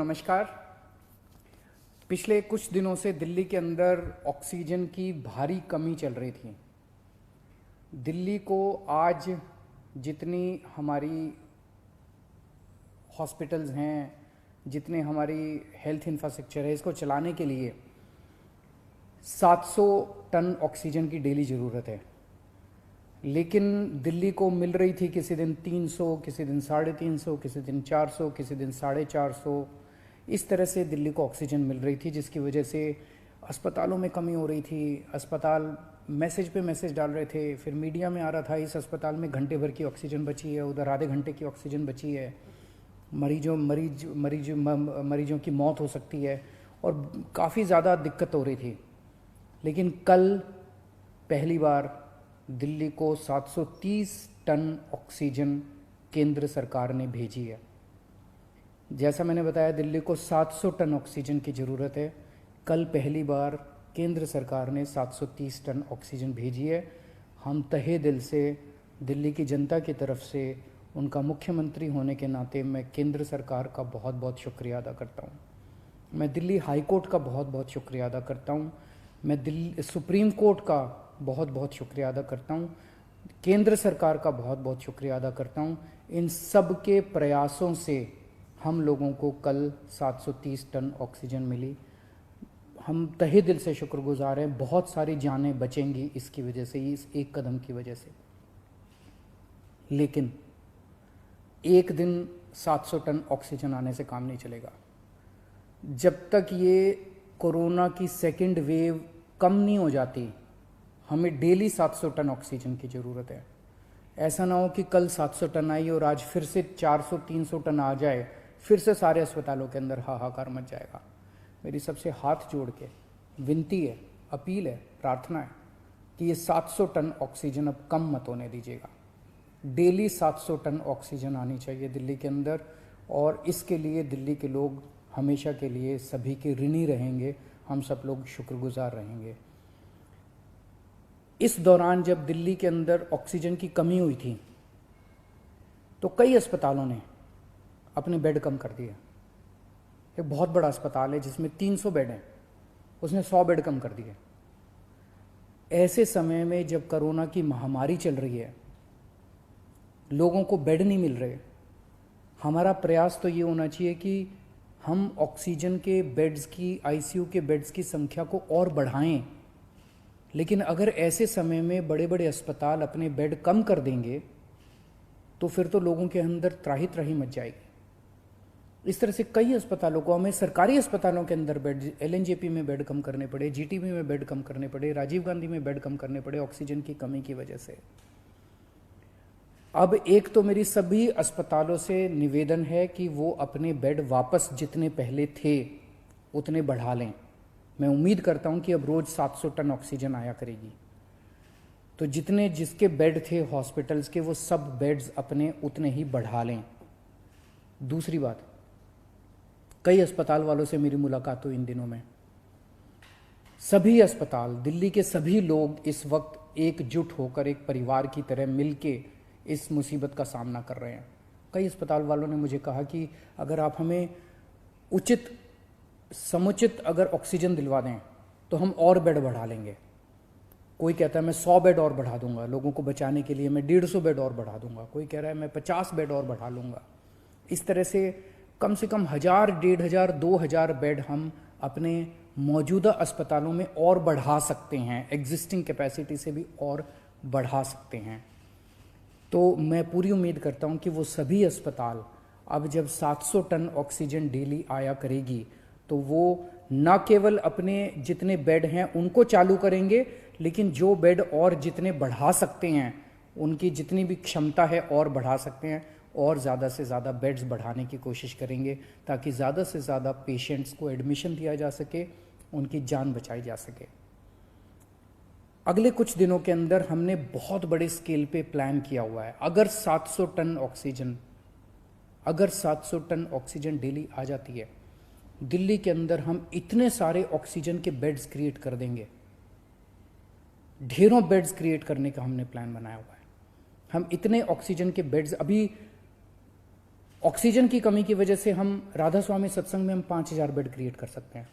नमस्कार। पिछले कुछ दिनों से दिल्ली के अंदर ऑक्सीजन की भारी कमी चल रही थी। दिल्ली को आज जितनी हमारी हॉस्पिटल्स हैं, जितने हमारी हेल्थ इंफ्रास्ट्रक्चर है, इसको चलाने के लिए 700 टन ऑक्सीजन की डेली ज़रूरत है। लेकिन दिल्ली को मिल रही थी किसी दिन 300, किसी दिन 350, किसी दिन 400, किसी दिन 450। इस तरह से दिल्ली को ऑक्सीजन मिल रही थी, जिसकी वजह से अस्पतालों में कमी हो रही थी। अस्पताल मैसेज पे मैसेज डाल रहे थे, फिर मीडिया में आ रहा था इस अस्पताल में घंटे भर की ऑक्सीजन बची है, उधर आधे घंटे की ऑक्सीजन बची है, मरीजों की मौत हो सकती है, और काफ़ी ज़्यादा दिक्कत हो रही थी। लेकिन कल पहली बार दिल्ली को 730 टन ऑक्सीजन केंद्र सरकार ने भेजी है। जैसा मैंने बताया, दिल्ली को 700 टन ऑक्सीजन की ज़रूरत है। कल पहली बार केंद्र सरकार ने 730 टन ऑक्सीजन भेजी है। हम तहे दिल से दिल्ली की जनता की तरफ से, उनका मुख्यमंत्री होने के नाते, मैं केंद्र सरकार का बहुत बहुत शुक्रिया अदा करता हूँ। मैं दिल्ली हाई कोर्ट का बहुत बहुत शुक्रिया अदा करता हूँ। मैं दिल्ली सुप्रीम कोर्ट का बहुत बहुत शुक्रिया अदा करता हूँ। केंद्र सरकार का बहुत बहुत शुक्रिया अदा करता हूँ। इन सब के प्रयासों से हम लोगों को कल 730 टन ऑक्सीजन मिली। हम तहे दिल से शुक्रगुजार हैं। बहुत सारी जानें बचेंगी इसकी वजह से, इस एक कदम की वजह से। लेकिन एक दिन 700 टन ऑक्सीजन आने से काम नहीं चलेगा। जब तक ये कोरोना की सेकेंड वेव कम नहीं हो जाती, हमें डेली 700 टन ऑक्सीजन की ज़रूरत है। ऐसा ना हो कि कल 700 टन आई और आज फिर से 400-300 टन आ जाए, फिर से सारे अस्पतालों के अंदर हाहाकार मच जाएगा। मेरी सबसे हाथ जोड़ के विनती है, अपील है, प्रार्थना है कि ये 700 टन ऑक्सीजन अब कम मत होने दीजिएगा। डेली 700 टन ऑक्सीजन आनी चाहिए दिल्ली के अंदर, और इसके लिए दिल्ली के लोग हमेशा के लिए सभी के ऋणी रहेंगे। हम सब लोग शुक्रगुजार रहेंगे। इस दौरान जब दिल्ली के अंदर ऑक्सीजन की कमी हुई थी, तो कई अस्पतालों ने अपने बेड कम कर दिए। एक बहुत बड़ा अस्पताल है जिसमें 300 बेड हैं, उसने 100 बेड कम कर दिए। ऐसे समय में जब कोरोना की महामारी चल रही है, लोगों को बेड नहीं मिल रहे, हमारा प्रयास तो ये होना चाहिए कि हम ऑक्सीजन के बेड्स की, आईसीयू के बेड्स की संख्या को और बढ़ाएं। लेकिन अगर ऐसे समय में बड़े बड़े अस्पताल अपने बेड कम कर देंगे, तो फिर तो लोगों के अंदर त्राही त्राही मच जाएगी। इस तरह से कई अस्पतालों को, हमें सरकारी अस्पतालों के अंदर बेड, एलएनजेपी में बेड कम करने पड़े, जीटीबी में बेड कम करने पड़े, राजीव गांधी में बेड कम करने पड़े ऑक्सीजन की कमी की वजह से। अब एक तो मेरी सभी अस्पतालों से निवेदन है कि वो अपने बेड वापस जितने पहले थे उतने बढ़ा लें। मैं उम्मीद करता हूं कि अब रोज 700 टन ऑक्सीजन आया करेगी, तो जितने जिसके बेड थे हॉस्पिटल्स के, वो सब बेड्स अपने उतने ही बढ़ा लें। दूसरी बात, कई अस्पताल वालों से मेरी मुलाकात हुई इन दिनों में। सभी अस्पताल, दिल्ली के सभी लोग इस वक्त एकजुट होकर, एक परिवार की तरह मिलके इस मुसीबत का सामना कर रहे हैं। कई अस्पताल वालों ने मुझे कहा कि अगर आप हमें समुचित अगर ऑक्सीजन दिलवा दें तो हम और बेड बढ़ा लेंगे। कोई कहता है मैं 100 बेड और बढ़ा दूंगा लोगों को बचाने के लिए, मैं 150 बेड और बढ़ा दूंगा। कोई कह रहा है मैं 50 बेड और बढ़ा लूंगा। इस तरह से कम 1000, 1500, 2000 बेड हम अपने मौजूदा अस्पतालों में और बढ़ा सकते हैं, एग्जिस्टिंग कैपेसिटी से भी और बढ़ा सकते हैं। तो मैं पूरी उम्मीद करता हूं कि वो सभी अस्पताल अब जब 700 टन ऑक्सीजन डेली आया करेगी, तो वो न केवल अपने जितने बेड हैं उनको चालू करेंगे, लेकिन जो बेड और जितने बढ़ा सकते हैं, उनकी जितनी भी क्षमता है और बढ़ा सकते हैं, और ज़्यादा से ज़्यादा बेड्स बढ़ाने की कोशिश करेंगे, ताकि ज़्यादा से ज़्यादा पेशेंट्स को एडमिशन दिया जा सके, उनकी जान बचाई जा सके। अगले कुछ दिनों के अंदर हमने बहुत बड़े स्केल पे प्लान किया हुआ है। अगर 700 टन ऑक्सीजन डेली आ जाती है, दिल्ली के अंदर हम इतने सारे ऑक्सीजन के बेड्स क्रिएट कर देंगे। ढेरों बेड्स क्रिएट करने का हमने प्लान बनाया हुआ है। हम इतने ऑक्सीजन के बेड्स, अभी ऑक्सीजन की कमी की वजह से हम राधा स्वामी सत्संग में हम 5,000 बेड क्रिएट कर सकते हैं।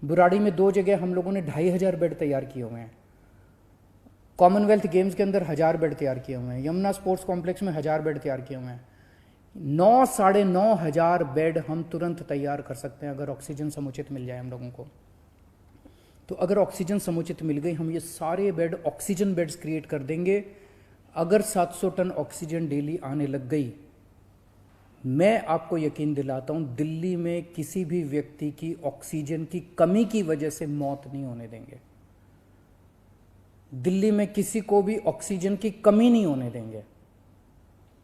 बुराड़ी में 2 जगह हम लोगों ने 2,500 बेड तैयार किए हुए हैं। कॉमनवेल्थ गेम्स के अंदर 1,000 बेड तैयार किए हुए हैं। यमुना स्पोर्ट्स कॉम्प्लेक्स में 1,000 बेड तैयार किए हुए हैं। 9,500 बेड हम तुरंत तैयार कर सकते हैं अगर ऑक्सीजन समुचित मिल जाए हम लोगों को। तो अगर ऑक्सीजन समुचित मिल गई, हम ये सारे बेड ऑक्सीजन बेड्स क्रिएट कर देंगे। अगर 700 टन ऑक्सीजन डेली आने लग गई, मैं आपको यकीन दिलाता हूं दिल्ली में किसी भी व्यक्ति की ऑक्सीजन की कमी की वजह से मौत नहीं होने देंगे। दिल्ली में किसी को भी ऑक्सीजन की कमी नहीं होने देंगे।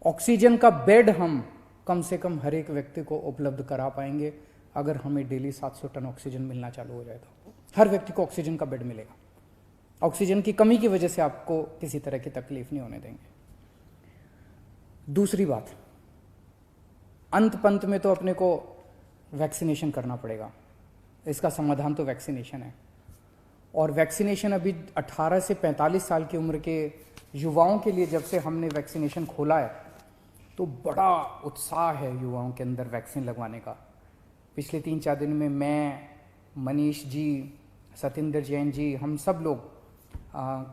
ऑक्सीजन का बेड हम कम से कम हर एक व्यक्ति को उपलब्ध करा पाएंगे अगर हमें डेली 700 टन ऑक्सीजन मिलना चालू हो जाए तो हर व्यक्ति को ऑक्सीजन का बेड मिलेगा। ऑक्सीजन की कमी की वजह से आपको किसी तरह की तकलीफ नहीं होने देंगे। दूसरी बात, अंत पंत में तो अपने को वैक्सीनेशन करना पड़ेगा। इसका समाधान तो वैक्सीनेशन है। और वैक्सीनेशन अभी 18 से 45 साल की उम्र के युवाओं के लिए जब से हमने वैक्सीनेशन खोला है तो बड़ा उत्साह है युवाओं के अंदर वैक्सीन लगवाने का। पिछले 3-4 दिन में मैं, मनीष जी, सतेंद्र जैन जी, हम सब लोग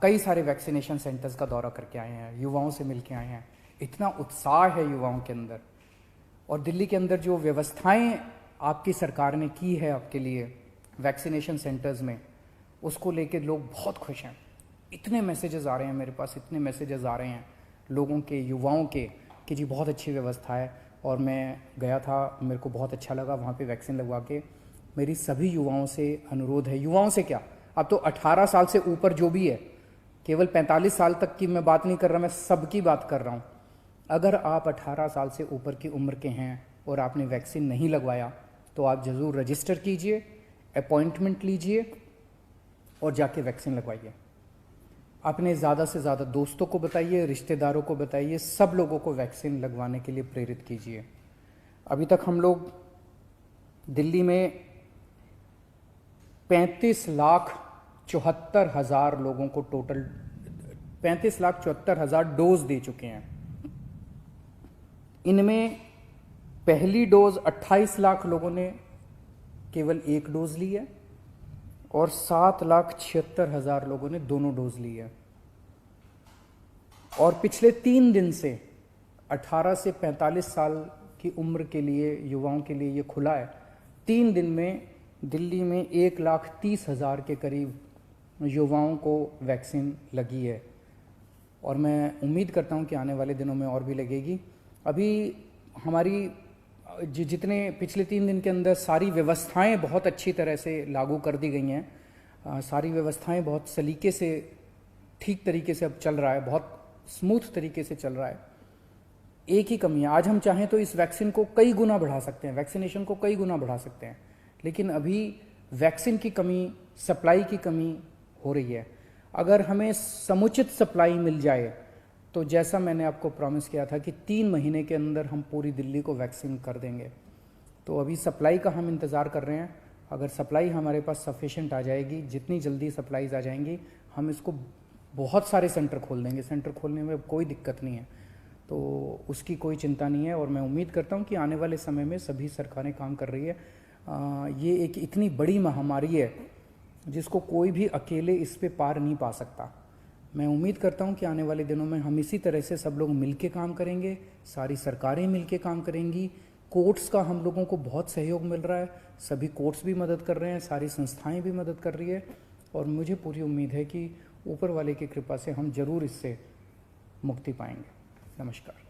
कई सारे वैक्सीनेशन सेंटर्स का दौरा करके आए हैं, युवाओं से मिल के आए हैं। इतना उत्साह है युवाओं के अंदर। और दिल्ली के अंदर जो व्यवस्थाएं आपकी सरकार ने की है आपके लिए वैक्सीनेशन सेंटर्स में, उसको लेके लोग बहुत खुश हैं। इतने मैसेजेस आ रहे हैं मेरे पास, इतने मैसेजेस आ रहे हैं लोगों के, युवाओं के, कि जी बहुत अच्छी व्यवस्था है। और मैं गया था, मेरे को बहुत अच्छा लगा वहाँ पे वैक्सीन लगवा के। मेरी सभी युवाओं से अनुरोध है, युवाओं से क्या, अब तो 18 साल से ऊपर जो भी है, केवल 45 साल तक की मैं बात नहीं कर रहा, मैं सबकी बात कर रहा हूँ। अगर आप 18 साल से ऊपर की उम्र के हैं और आपने वैक्सीन नहीं लगवाया तो आप ज़रूर रजिस्टर कीजिए, अपॉइंटमेंट लीजिए और जाके वैक्सीन लगवाइए। अपने ज़्यादा से ज़्यादा दोस्तों को बताइए, रिश्तेदारों को बताइए, सब लोगों को वैक्सीन लगवाने के लिए प्रेरित कीजिए। अभी तक हम लोग दिल्ली में 35,74,000 लोगों को टोटल 35,74,000 डोज दे चुके हैं। इनमें पहली डोज 28 लाख लोगों ने केवल एक डोज ली है और 7,76,000 लोगों ने दोनों डोज ली है। और पिछले 3 दिन से 18 से 45 साल की उम्र के लिए, युवाओं के लिए ये खुला है। 3 दिन में दिल्ली में 1,30,000 के करीब युवाओं को वैक्सीन लगी है और मैं उम्मीद करता हूँ कि आने वाले दिनों में और भी लगेगी। अभी हमारी जितने पिछले 3 दिन के अंदर सारी व्यवस्थाएं बहुत अच्छी तरह से लागू कर दी गई हैं। सारी व्यवस्थाएं बहुत सलीके से, ठीक तरीके से अब चल रहा है, बहुत स्मूथ तरीके से चल रहा है। एक ही कमी है, आज हम चाहें तो इस वैक्सीन को कई गुना बढ़ा सकते हैं, वैक्सीनेशन को कई गुना बढ़ा सकते हैं, लेकिन अभी वैक्सीन की कमी, सप्लाई की कमी हो रही है। अगर हमें समुचित सप्लाई मिल जाए तो जैसा मैंने आपको प्रॉमिस किया था कि 3 महीने के अंदर हम पूरी दिल्ली को वैक्सीन कर देंगे। तो अभी सप्लाई का हम इंतज़ार कर रहे हैं। अगर सप्लाई हमारे पास सफिशेंट आ जाएगी, जितनी जल्दी सप्लाईज आ जाएंगी, हम इसको बहुत सारे सेंटर खोल देंगे। सेंटर खोलने में कोई दिक्कत नहीं है, तो उसकी कोई चिंता नहीं है। और मैं उम्मीद करता हूँ कि आने वाले समय में सभी सरकारें काम कर रही है। ये एक इतनी बड़ी महामारी है जिसको कोई भी अकेले इस पे पार नहीं पा सकता। मैं उम्मीद करता हूं कि आने वाले दिनों में हम इसी तरह से सब लोग मिलके काम करेंगे, सारी सरकारें मिलके काम करेंगी। कोर्ट्स का हम लोगों को बहुत सहयोग मिल रहा है, सभी कोर्ट्स भी मदद कर रहे हैं, सारी संस्थाएं भी मदद कर रही है और मुझे पूरी उम्मीद है कि ऊपर वाले की कृपा से हम जरूर इससे मुक्ति पाएंगे। नमस्कार।